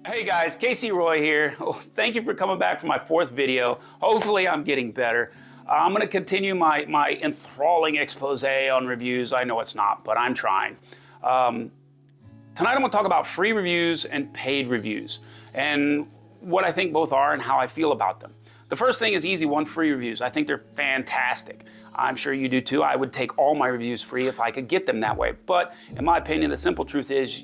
Hey guys, Casey Roy here. Thank you for coming back for my fourth video. Hopefully I'm getting better. I'm going to continue my enthralling expose on reviews. I know it's not, but I'm trying. Tonight I'm going to talk about free reviews and paid reviews and what I think both are and how I feel about them. The first thing is easy one, free reviews. I think they're fantastic. I'm sure you do too. I would take all my reviews free if I could get them that way. But in my opinion, the simple truth is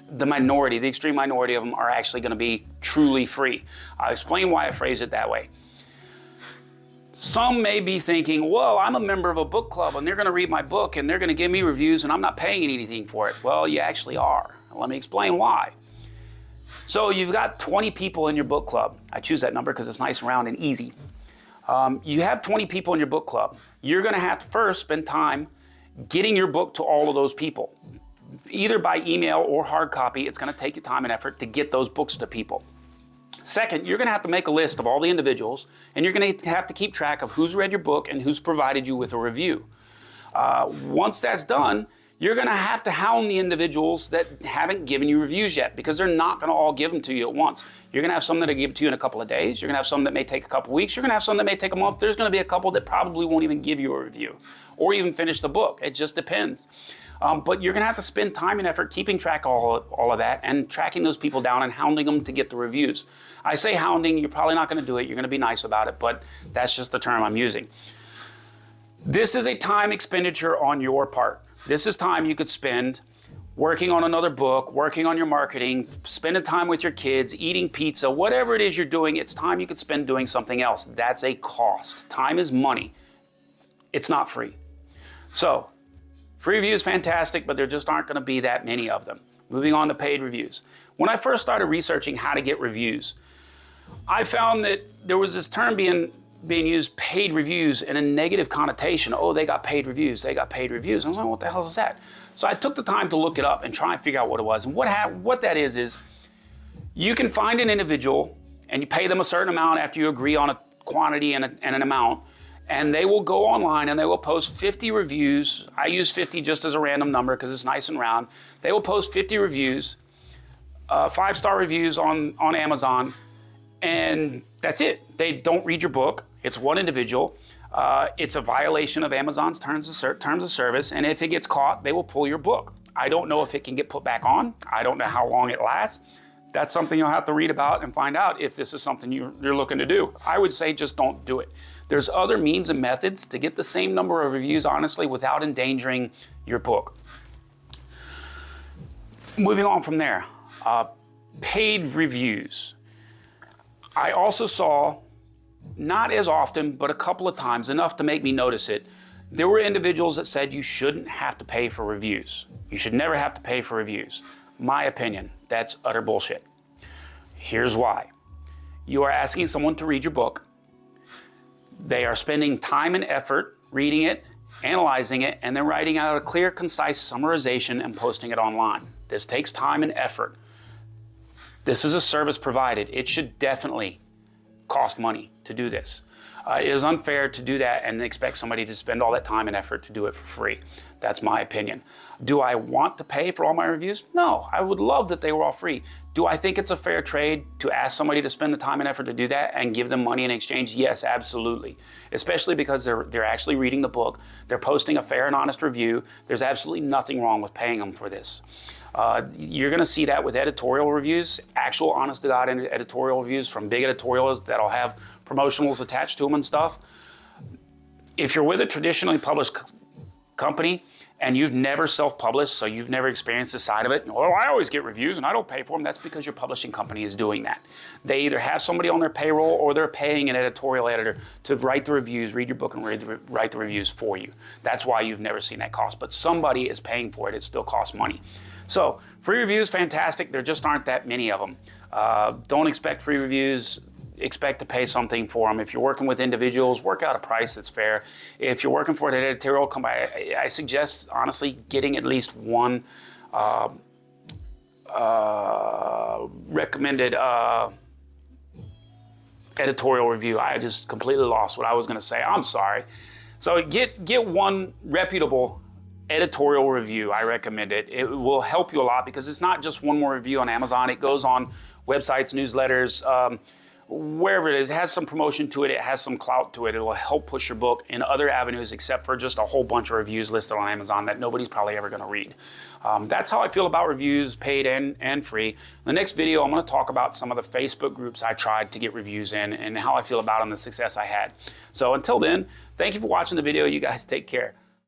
the minority, the extreme minority of them are actually going to be truly free. I'll explain why I phrase it that way. Some may be thinking, well, I'm a member of a book club and they're going to read my book and they're going to give me reviews and I'm not paying anything for it. Well, you actually are. Let me explain why. So you've got 20 people in your book club. I choose that number because it's nice, round, and easy. You have 20 people in your book club. You're going to have to first spend time getting your book to all of those people. Either by email or hard copy, it's going to take you time and effort to get those books to people. Second, you're going to have to make a list of all the individuals, and you're going to have to keep track of who's read your book and who's provided you with a review. Once that's done, you're going to have to hound the individuals that haven't given you reviews yet, because they're not going to all give them to you at once. You're going to have some that'll give it to you in a couple of days. You're going to have some that may take a couple of weeks. You're going to have some that may take a month. There's going to be a couple that probably won't even give you a review or even finish the book. It just depends. But you're going to have to spend time and effort keeping track of all of that and tracking those people down and hounding them to get the reviews. I say hounding, you're probably not going to do it. You're going to be nice about it, but that's just the term I'm using. This is a time expenditure on your part. This is time you could spend working on another book, working on your marketing, spending time with your kids, eating pizza, whatever it is you're doing, it's time you could spend doing something else. That's a cost. Time is money. It's not free. So, free reviews, fantastic, but there just aren't going to be that many of them. Moving on to paid reviews. When I first started researching how to get reviews, I found that there was this term being used, paid reviews, in a negative connotation. Oh, they got paid reviews, they got paid reviews. I was like, what the hell is that? So I took the time to look it up and try and figure out what it was. And what that is you can find an individual and you pay them a certain amount after you agree on a quantity and an amount, and they will go online and they will post 50 reviews. I use 50 just as a random number because it's nice and round. They will post 50 reviews, 5-star reviews on Amazon, and that's it. They don't read your book. It's one individual. It's a violation of Amazon's terms of service, and if it gets caught, they will pull your book. I don't know if it can get put back on. I don't know how long it lasts. That's something you'll have to read about and find out if this is something you're looking to do. I would say just don't do it. There's other means and methods to get the same number of reviews, honestly, without endangering your book. Moving on from there, paid reviews. I also saw, not as often, but a couple of times, enough to make me notice it, there were individuals that said you shouldn't have to pay for reviews. You should never have to pay for reviews. My opinion, that's utter bullshit. Here's why. You are asking someone to read your book. They are spending time and effort reading it, analyzing it, and then writing out a clear, concise summarization and posting it online. This takes time and effort. This is a service provided. It should definitely cost money to do this. It is unfair to do that and expect somebody to spend all that time and effort to do it for free. That's my opinion. Do I want to pay for all my reviews? No, I would love that they were all free. Do I think it's a fair trade to ask somebody to spend the time and effort to do that and give them money in exchange? Yes, absolutely. Especially because they're actually reading the book. They're posting a fair and honest review. There's absolutely nothing wrong with paying them for this. You're going to see that with editorial reviews, actual honest-to-God editorial reviews from big editorials that'll have promotionals attached to them and stuff. If you're with a traditionally published company and you've never self-published, so you've never experienced this side of it, well, I always get reviews and I don't pay for them, that's because your publishing company is doing that. They either have somebody on their payroll or they're paying an editorial editor to write the reviews, read your book, and write the reviews for you. That's why you've never seen that cost. But somebody is paying for it. It still costs money. So free reviews, fantastic. There just aren't that many of them. Don't expect free reviews. Expect to pay something for them. If you're working with individuals, work out a price that's fair. If you're working for an editorial company, I suggest, honestly, getting at least one recommended editorial review. I just completely lost what I was going to say. I'm sorry. So get one reputable editorial review. I recommend it. It will help you a lot because it's not just one more review on Amazon. It goes on websites, newsletters, wherever it is. It has some promotion to it. It has some clout to it. It will help push your book in other avenues except for just a whole bunch of reviews listed on Amazon that nobody's probably ever going to read. That's how I feel about reviews, paid and free. In the next video, I'm going to talk about some of the Facebook groups I tried to get reviews in and how I feel about them, the success I had. So until then, thank you for watching the video. You guys take care.